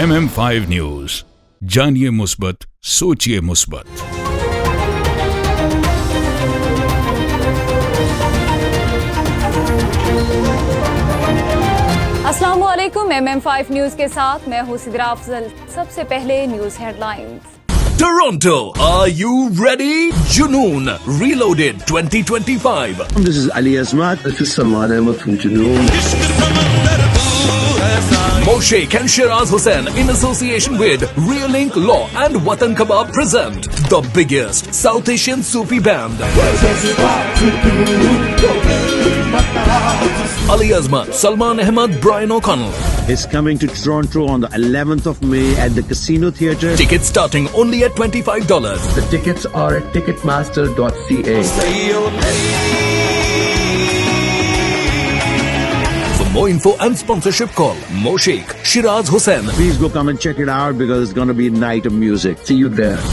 MM5 news, जानिए मुस्बत, सोचिए मुस्बत। अस्सलामुअलैकुम, MM5 न्यूज के साथ मैं हूं सिद्रा अफजल। सबसे पहले news headlines. Toronto, are you ready? Junoon Reloaded 2025. This is Ali Azmat. This is Salman Ahmed from Junoon. Moshek and Shiraz Hussain in association with Realink Law and Watan Kebab present the biggest South Asian Sufi band. Ali Azmat, Salman Ahmed, Brian O'Connell. Is coming to Toronto on the 11th of May at the Casino Theatre. Tickets starting only at $25. The tickets are at ticketmaster.ca. For more info and sponsorship, call Moshek, Shiraz Hussain. Please go come and check it out because it's going to be a night of music. See you there.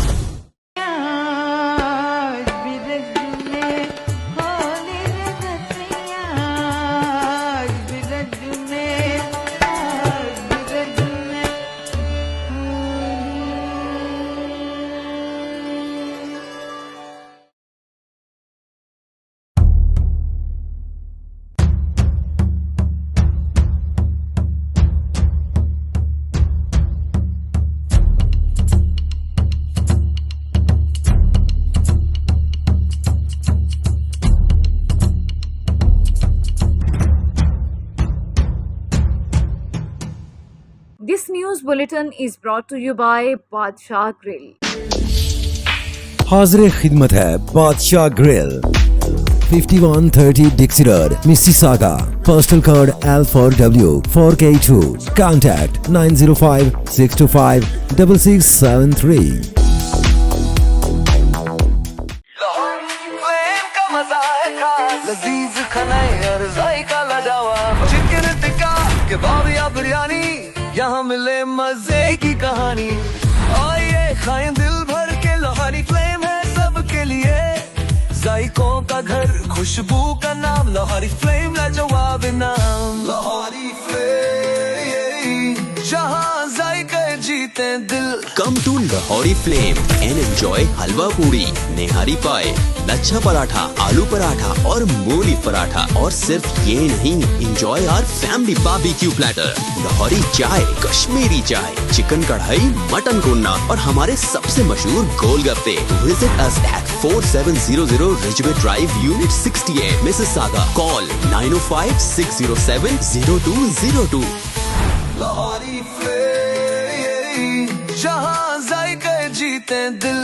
This news bulletin is brought to you by Badshah Grill. हाजिर खिदमत है बादशाह grill, 5130 Dixie Road, Mississauga. Postal code L4W 4K2. Contact 905-625-6673. यहाँ मिले मजे की कहानी, आइए खाएं दिल भर के। लोहारी फ्लेम है सबके लिए, जायकों का घर, खुशबू का नाम। लोहारी फ्लेम लाजवाब नाम। लोहारी फ्लेम, जहाँ जायके जीते दिल। Come to Lahori Flame and enjoy halwa puri, nehari pie, lachha paratha, आलू पराठा और मूली पराठा। और सिर्फ ये नहीं, enjoy our family barbecue platter, Lahori चाय, कश्मीरी चाय, चिकन कढ़ाई, मटन कोन्ना और हमारे सबसे मशहूर गोलगप्पे। Visit us at 4700 Ridgeway Drive, Unit 68, Mississauga. Call 905-607-0202. Lahori flame, जहाँ जायके जीते दिल।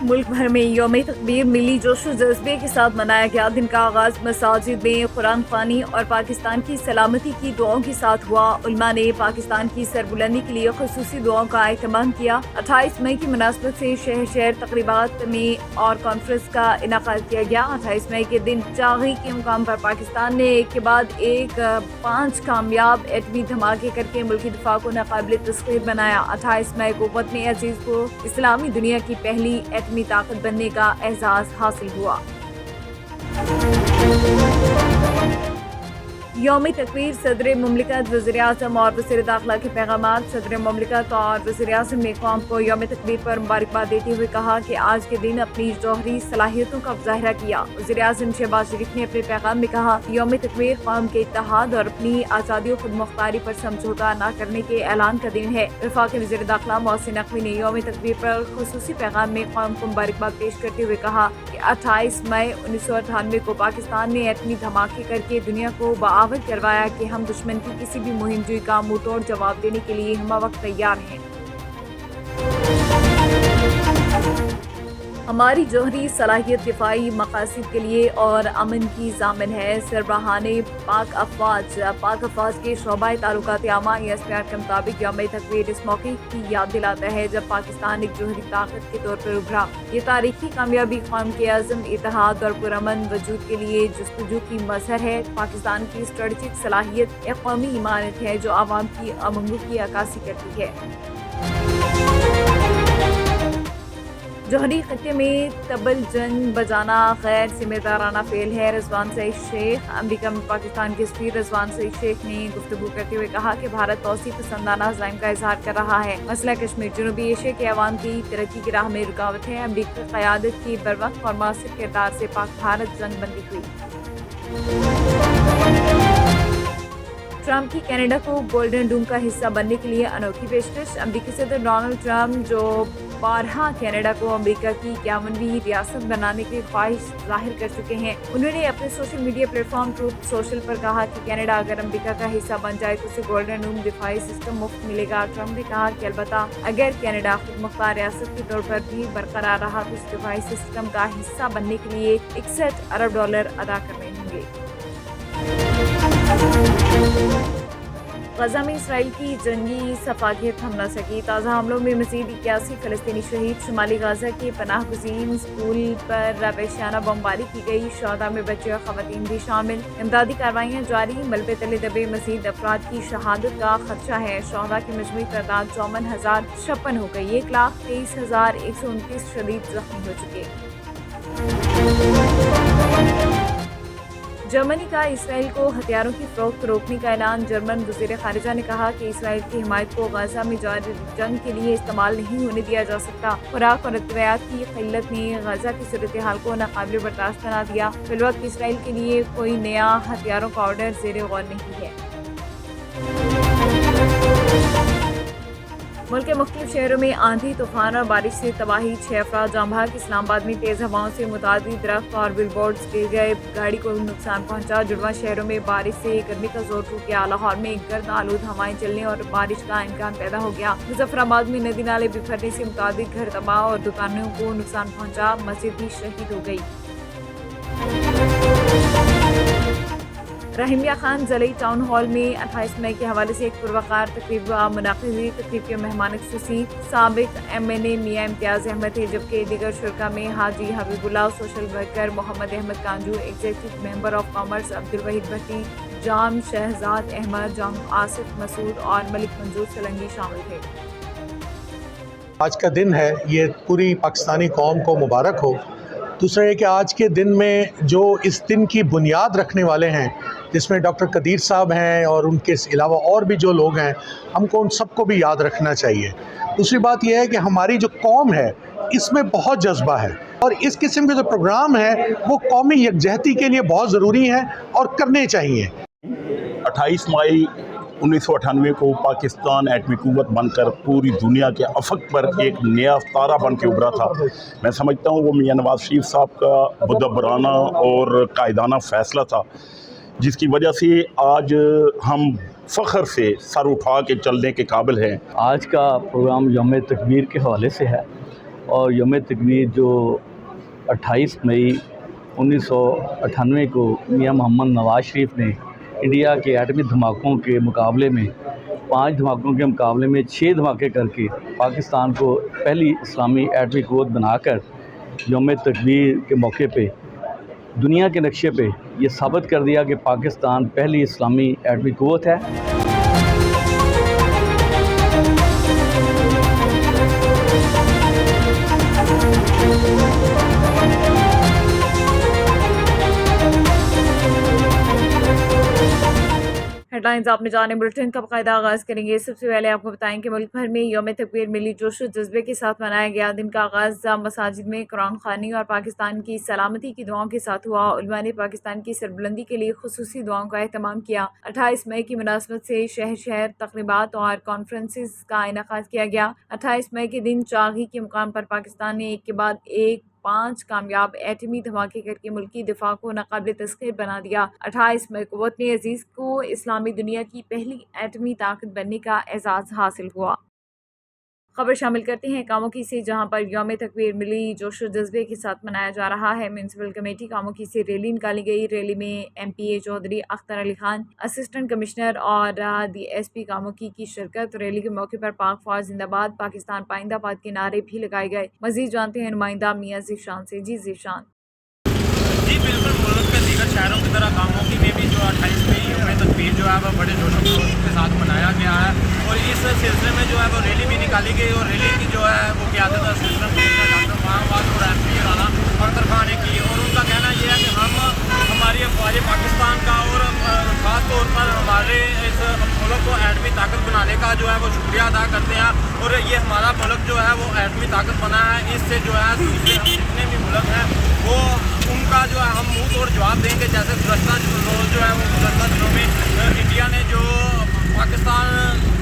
मुल्क भर में यौम तकबीर मिली जोशो जज्बे के साथ मनाया गया। दिन का आगाज मसाजिद में कुरान ख्वानी और पाकिस्तान की सलामती की दुआओं के साथ हुआ। उलमा ने पाकिस्तान की सरबुलंदी के लिए खुसूसी दुआओं का एहतमाम किया। 28 मई की मुनासबत से शहर शहर तकरीबात में और कॉन्फ्रेंस का इनाकाद किया गया। 28 मई के दिन चागी के मुकाम पर पाकिस्तान ने एक के बाद एक 5 कामयाब एटमी धमाके करके मुल्की दिफा को नाकाबिल तस्खीर बनाया। 28 मई को वतन अजीज को इस्लामी दुनिया की पहली एटमी ताकत बनने का एहसास हासिल हुआ। यौम तकबीर सदर मुमलिकत, वज़ीर आज़म और वज़ीर दाखिला के पैगामात। सदर मुमलिकत और वज़ीर आज़म ने कौम को यौम तकबीर पर मुबारकबाद देते हुए कहा कि आज के दिन अपनी जौहरी सलाहियतों का मुज़ाहिरा किया। वज़ीर आज़म शहबाज शरीफ ने अपने पैगाम में कहा, यौम तकबीर कौम के इत्तेहाद और अपनी आज़ादी और खुद मुख्तारी पर समझौता न करने के ऐलान का दिन है। वफाकी वज़ीर दाखिला मोहसिन नकवी ने यौम तकबीर पर खुसूसी पैगाम में कौम को मुबारकबाद पेश करते हुए कहा कि 28 मई 1998 को पाकिस्तान ने एटमी धमाके करके दुनिया को बावत करवाया कि हम दुश्मन की किसी भी मुहिम जुई का मुंह तोड़ जवाब देने के लिए हम वक्त तैयार हैं। ہماری جوہری صلاحیت دفاعی مقاصد کے لیے اور امن کی ضامن ہے. سربراہان پاک افواج کے شعبۂ تعلقات عامہ ESPR کے مطابق یوم تکبیر اس موقع کی یاد دلاتا ہے جب پاکستان ایک جوہری طاقت کے طور پر ابھرا. یہ تاریخی کامیابی قوم کے عزم، اتحاد اور پرامن وجود کے لیے جستجو کی مظہر ہے. پاکستان کی اسٹریٹجک صلاحیت ایک قومی امانت ہے جو عوام کی امنگوں کی عکاسی کرتی ہے. جوہری خطے میں طبل جنگ بجانا غیر ذمہ دارانہ فعل ہے. رضوان سعید شیخ امریکہ میں پاکستان کے سفیر رضوان سعید شیخ نے گفتگو کرتے ہوئے کہا کہ بھارت توسیع پسندانہ عزائم کا اظہار کر رہا ہے. مسئلہ کشمیر جنوبی ایشیا کے عوام کی ترقی کی راہ میں رکاوٹ ہے. امریکی قیادت کی بروقت اور مؤثر کردار سے پاک بھارت جنگ بندی ہوئی. ٹرمپ کی کینیڈا کو گولڈن ڈوم کا حصہ بننے کے لیے انوکھی پیشکش. امریکی صدر ڈونلڈ ٹرمپ جو بارہا کینیڈا کو امریکہ کی 51ویں ریاست بنانے کی خواہش ظاہر کر چکے ہیں. انہوں نے اپنے social media platform Truth Social پر کہا کہ کینیڈا اگر امریکہ کا حصہ بن جائے تو اسے گولڈن ڈوم دفاعی سسٹم مفت ملے گا. ٹرمپ نے کہا کہ البتہ اگر کینیڈا خود مختار ریاست کے طور پر بھی برقرار رہا تو اس دفاعی سسٹم کا حصہ بننے کے لیے $61 ارب ادا کرنے ہوں گے. غزہ میں اسرائیل کی جنگی صفاقیت تھم نہ سکی. تازہ حملوں میں مزید 81 فلسطینی شہید. شمالی غزہ کے پناہ گزین اسکول پر وحشیانہ بمباری کی گئی. شہداء میں بچے اور خواتین بھی شامل. امدادی کارروائیاں جاری. ملبے تلے دبے مزید افراد کی شہادت کا خدشہ ہے. شہداء کی مجموعی تعداد 54,056 ہو گئی. 1,23,129 شدید زخمی ہو چکے. جرمنی کا اسرائیل کو ہتھیاروں کی فروخت روکنے کا اعلان. جرمن وزیر خارجہ نے کہا کہ اسرائیل کی حمایت کو غزہ میں جاری جنگ کے لیے استعمال نہیں ہونے دیا جا سکتا. خوراک اور ادویات کی قلت نے غزہ کی صورتحال کو ناقابل برداشت بنا دیا. فی الوقت اسرائیل کے لیے کوئی نیا ہتھیاروں کا آرڈر زیر غور نہیں ہے. ملک کے مختلف شہروں میں آندھی طوفان اور بارش سے تباہی. 6 افراد جاں بحق. اسلام آباد میں تیز ہواؤں سے متعدد درخت اور بل بورڈز گر گئے. گاڑی کو نقصان پہنچا. جڑواں شہروں میں بارش سے گرمی کا زور ٹوٹ گیا. لاہور میں گرد آلود ہوائیں چلنے اور بارش کا امکان پیدا ہو گیا. مظفر آباد میں ندی نالے بکھرنے سے متعدد گھر تباہ اور دکانوں کو نقصان پہنچا. مسجد بھی شہید ہو گئی. رحیمیہ خان ضلعی ٹاؤن ہال میں 28 مئی کے حوالے سے ایک پروقار تقریب منعقد ہوئی. تقریب کے مہمان خصوصی سابق MNA میاں امتیاز احمد تھے جبکہ دیگر شرکا میں Haji Habib Ullah, social worker Muhammad Ahmad Kanju, executive member of commerce Abdulwaheed Bhatti, Jam Shahzad Ahmad, Jam Asif Masood اور ملک منظور سلنگی شامل تھے. آج کا دن ہے، یہ پوری پاکستانی قوم کو مبارک ہو. دوسرا یہ کہ آج کے دن میں جو اس دن کی بنیاد رکھنے والے ہیں، جس میں ڈاکٹر قدیر صاحب ہیں اور ان کے علاوہ اور بھی جو لوگ ہیں، ہم کو ان سب کو بھی یاد رکھنا چاہیے. دوسری بات یہ ہے کہ ہماری جو قوم ہے اس میں بہت جذبہ ہے اور اس قسم کے جو پروگرام ہیں وہ قومی یکجہتی کے لیے بہت ضروری ہیں اور کرنے چاہیے. 28 مئی 1998 کو پاکستان ایٹمی قوت بن کر پوری دنیا کے افق پر ایک نیا تارہ بن کے ابھرا تھا. میں سمجھتا ہوں وہ میاں نواز شریف صاحب کا مدبرانہ اور قائدانہ فیصلہ تھا، جس کی وجہ سے آج ہم فخر سے سر اٹھا کے چلنے کے قابل ہیں. آج کا پروگرام یوم تکبیر کے حوالے سے ہے اور یوم تکبیر جو 28 مئی 1998 کو میاں محمد نواز شریف نے انڈیا کے ایٹمی دھماکوں کے مقابلے میں 5 دھماکوں کے مقابلے میں 6 دھماکے کر کے پاکستان کو پہلی اسلامی ایٹمی قوت بنا کر یوم تکبیر کے موقع پہ دنیا کے نقشے پہ یہ ثابت کر دیا کہ پاکستان پہلی اسلامی ایٹمی قوت ہے. ہیڈ لائنز آپ نے جانے. بلٹن کا باقاعدہ آغاز کریں گے. سب سے پہلے آپ کو بتائیں کہ ملک بھر میں یوم تکبیر ملی جوش و جذبے کے ساتھ منایا گیا. دن کا آغاز مساجد میں قرآن خوانی اور پاکستان کی سلامتی کی دعاؤں کے ساتھ ہوا. علماء نے پاکستان کی سربلندی کے لیے خصوصی دعاؤں کا اہتمام کیا. 28 مئی کی مناسبت سے شہر شہر تقریبات اور کانفرنسز کا انعقاد کیا گیا. 28 مئی کے دن چاغی کے مقام پر پاکستان نے ایک کے بعد ایک 5 کامیاب ایٹمی دھماکے کر کے ملکی دفاع کو ناقابل تسخیر بنا دیا. 28 مئی کو وطن عزیز کو اسلامی دنیا کی پہلی ایٹمی طاقت بننے کا اعزاز حاصل ہوا. खबर शामिल करते हैं कामोकी से, जहां पर यौम तकबीर मिली जोश और जज्बे के साथ मनाया जा रहा है। म्यूनसिपल कमेटी कामोकी से रैली निकाली गई। रैली में MPA Chaudhry Akhtar Ali Khan, assistant commissioner और DSP कामोकी की शिरकत। रैली के मौके पर पाक फौज जिंदाबाद, पाकिस्तान पाइंदाबाद के नारे भी लगाए गए। मजीद जानते हैं नुमाइंदा मियां ज़ीशान से। जी ज़ीशान। जी बिल्कुल, मुल्क के दीगर शहरों की तरह कामोकी में भी जो 28 मई यौम तकबीर जो है वो बड़े जोश व खरोश के साथ मनाया गया है और इस सिलसिले में जो है वो रैली भी निकाली गई और रैली की जो है वो क़यादत असिस्टेंट कमिश्नर डॉक्टर महबाद और MP राना अख्तर खान ने की और उनका कहना यह है कि हम हमारी अफवाज पाकिस्तान का और ख़ास तौर पर हमारे इस मुल्क को एटमी ताकत बनाने का जो है वो शुक्रिया अदा करते हैं और ये हमारा मुल्क जो है वो एटमी ताकत बना है। इससे जो है दूसरे हम जितने भी मुल्क हैं वो उनका जो है हम मुंह तोड़ जवाब देंगे। जैसे गुज़श्ता रोज़ जो है वो गुज़श्ता दिनों में इंडिया ने जो पाकिस्तान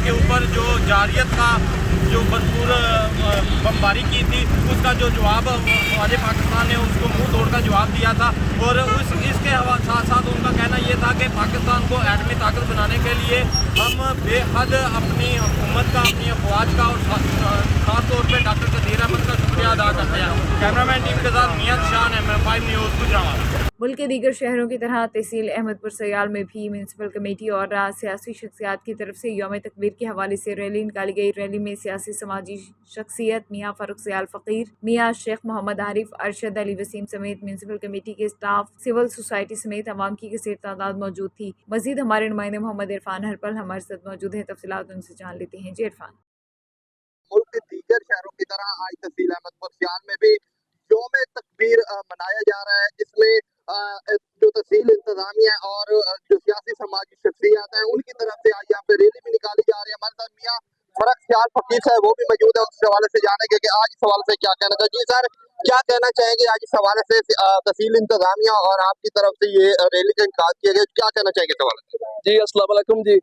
के ऊपर जो जारियत का जो भरपूर बमबारी की थी उसका जो जवाब फ़ौज पाकिस्तान ने उसको मुंह तोड़ का जवाब दिया था और इसके साथ साथ उनका कहना ये था कि पाकिस्तान को एटमी ताकत बनाने के लिए हम बेहद अपनी हुकूमत का, अपनी अफवाज का और ख़ास तौर पर डॉक्टर कदीर अहमद का शुक्रिया अदा करते हैं। कैमरामैन टीम के साथ मियां ज़ीशान, MF5 न्यूज़ गुजरात। मुल्क के दीगर शहरों की तरह तहसील अहमदपुर सयाल में भी म्यूनसिपल कमेटी और सियासी शख्सियात की तरफ से यौम तकबीर के हवाले से रैली निकाली गई। रैली में सियासी समाजी शख्सियत मियाँ फ़ारूक सयाल फ़कीर, मियाँ शेख मोहम्मद आरिफ, अरशद अली वसीम समेत म्यूनसिपल कमेटी के स्टाफ, सिविल सोसाइटी समेत अवाम की कसीर तादाद मौजूद थी। मजीद हमारे नुमाइंदे मोहम्मद इरफान हरपल हमारे साथ मौजूद है, तफसीलात उनसे जान लेते हैं। जी इरफान। मुल्क के दीगर शहरों की तरह आज तहसील अहमदपुर सयाल में भी यौम तकबीर मनाया जा रहा है, जिसमें जो तहसील इंतजामिया और जो सियासी समाजी शख्सियात हैं उनकी तरफ से आज यहाँ पे रैली भी निकाली जा रही है। हमारे साथ मियाँ फ़ारूक सयाल फ़कीर है, वो भी मौजूद है। उस हवाले से जानेंगे कि आज इस हवाले से क्या कहना चाहिए। जी सर, क्या कहना चाहेंगे आज इस हवाले से तहसील इंतजामिया और आपकी तरफ से ये रैली का इनकाद किया गया, क्या कहना चाहेंगे इस हवाले से? जी अस्सलाम वालेकुम जी।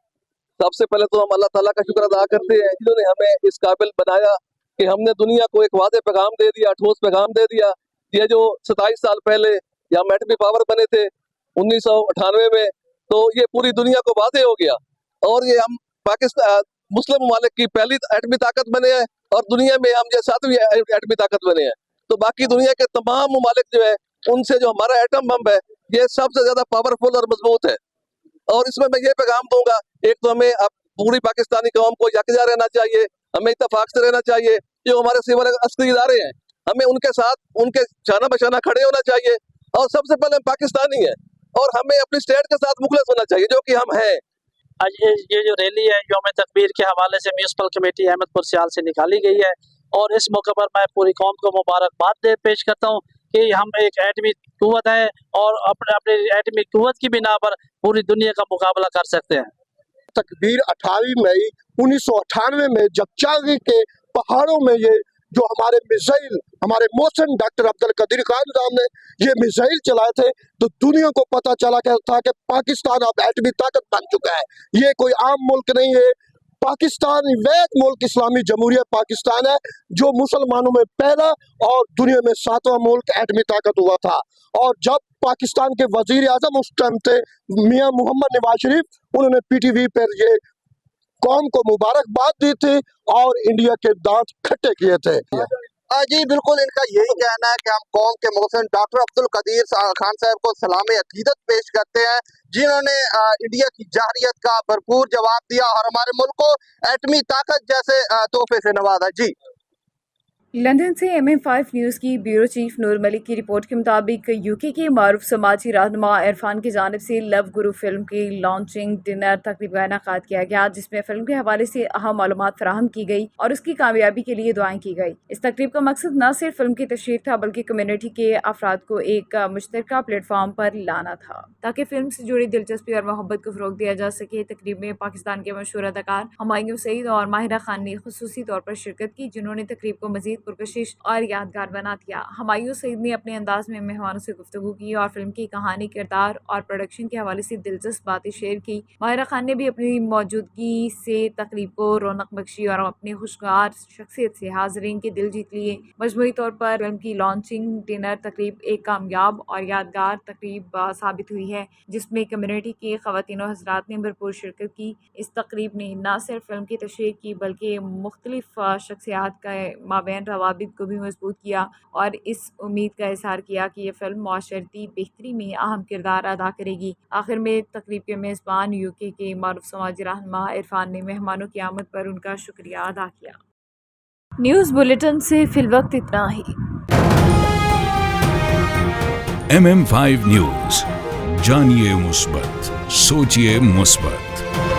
सबसे पहले तो हम अल्लाह ताला का शुक्र अदा करते हैं जिन्होंने हमें इस काबिल बनाया कि हमने दुनिया को एक वादे पैगाम दे दिया, ठोस पैगाम दे दिया। ये जो 27 साल पहले हम एटमी पावर बने थे 1998 में, तो ये पूरी दुनिया को वादे हो गया और ये हम पाकिस्तान मुस्लिम ममालिक की पहली एटमी ताकत बने हैं और दुनिया में हम ये 7वीं एटमी ताकत बने हैं। तो बाकी दुनिया के तमाम ममालिक जो है उनसे जो हमारा एटम बम है ये सबसे ज्यादा पावरफुल और मजबूत है। और इसमें मैं ये पैगाम दूंगा, एक तो हमें अब पूरी पाकिस्तानी कौम को यकजा रहना चाहिए, हमें इत्तेफाक से रहना चाहिए। जो हमारे सिविल अस्करी इदारे हैं हमें उनके साथ उनके शाना बशाना खड़े होना चाहिए और सबसे पहले हम पाकिस्तानी हैं और हमें अपनी स्टेट के साथ मुखलिस होना चाहिए जो कि हम हैं। आज ये जो रैली है यौम तकबीर के हवाले से म्यूनसिपल कमेटी अहमदपुर सयाल से निकाली गई है और इस मौके पर मैं पूरी कौम को मुबारकबाद पेश करता हूँ कि हम एक एटमी कुव्वत है और अपने एटमी कुव्वत की बिना पर पूरी दुनिया का मुकाबला कर सकते हैं। तकबीर 28 मई 1998 में जब चागी के पहाड़ों में ये जो हमारे मिसाइल हमारे मोहसिन डॉक्टर अब्दुल कदीर खान साहब ने ये मिसाइल चलाए थे तो दुनिया को पता चला था कि पाकिस्तान अब एटमी ताकत बन चुका है। ये कोई आम मुल्क नहीं है, पाकिस्तान वह एक मुल्क इस्लामी जमहूरिया पाकिस्तान है जो मुसलमानों में पहला और दुनिया में 7वां मुल्क एटमी ताकत हुआ था। और जब पाकिस्तान के वजीर आजम उस टाइम थे मियां मोहम्मद नवाज शरीफ, उन्होंने PTV पर ये कौम को मुबारकबाद दी थी और इंडिया के दांत खट्टे किए थे। जी बिल्कुल, इनका यही कहना है कि हम कौम के मोहसिन डॉक्टर अब्दुल कदीर खान साहब को सलाम अकीदत पेश करते हैं जिन्होंने इंडिया की जारियत का भरपूर जवाब दिया और हमारे मुल्क को एटमी ताकत जैसे तोहफे से नवाजा। जी लंदन से MF5 न्यूज़ की ब्यूरो चीफ नूर मलिक की रिपोर्ट के मुताबिक UK के मारूफ समाजी रहनुमा इरफान की जानिब से लव गुरु फिल्म की लॉन्चिंग डिनर तकरीब का इनेकाद किया गया, जिसमें फिल्म के हवाले से अहम मालूमात फराहम की गई और उसकी कामयाबी के लिए दुआएं की गई। इस तकरीब का मकसद न सिर्फ फिल्म की तशहीर था बल्कि कम्युनिटी के अफराद को एक मुश्तरका प्लेटफॉर्म पर लाना था ताकि फिल्म से जुड़ी दिलचस्पी और मोहब्बत को फ़रोग दिया जा सके। तकरीब में पाकिस्तान के मशहूर अदाकार हुमायूं सईद और माहिरा खान ने खुसूसी तौर पर शिरकत की, जिन्होंने तकरीब को मज़ीद पुरकशिश और यादगार बना दिया। हुमायूं सईद ने अपने अंदाज में मेहमानों से गुफ्तगू की और फिल्म की कहानी, किरदार और प्रोडक्शन के हवाले से दिलचस्प बातें शेयर की। माहिरा खान ने भी अपनी मौजूदगी से तकरीब को रौनक बख्शी और अपनी खुशगवार शख्सियत से हाज़रीन के दिल जीत लिए। मजमूई तौर पर फिल्म की लॉन्चिंग डिनर तकरीब एक कामयाब और यादगार तकरीब साबित हुई है, जिसमें कम्युनिटी की ख़वातीन और हज़रात ने भरपूर शिरकत की। इस तकरीब ने न सिर्फ फिल्म की तशरीह की बल्कि मुख्तलिफ शख्सियात का माबैन रवाबित को भी मजबूत किया और इस उम्मीद का इज़हार किया कि यह फिल्म माशरती बेहतरी में अहम किरदार अदा करेगी। आखिर में तकरीब के मेज़बान यूके के मारूफ समाजी रहनुमा इरफान ने मेहमानों की आमद पर उनका शुक्रिया अदा किया। न्यूज़ बुलेटिन से फिलवक्त इतना ही। MM5 न्यूज़, जानिए मुस्बत, सोचिए मुस्बत।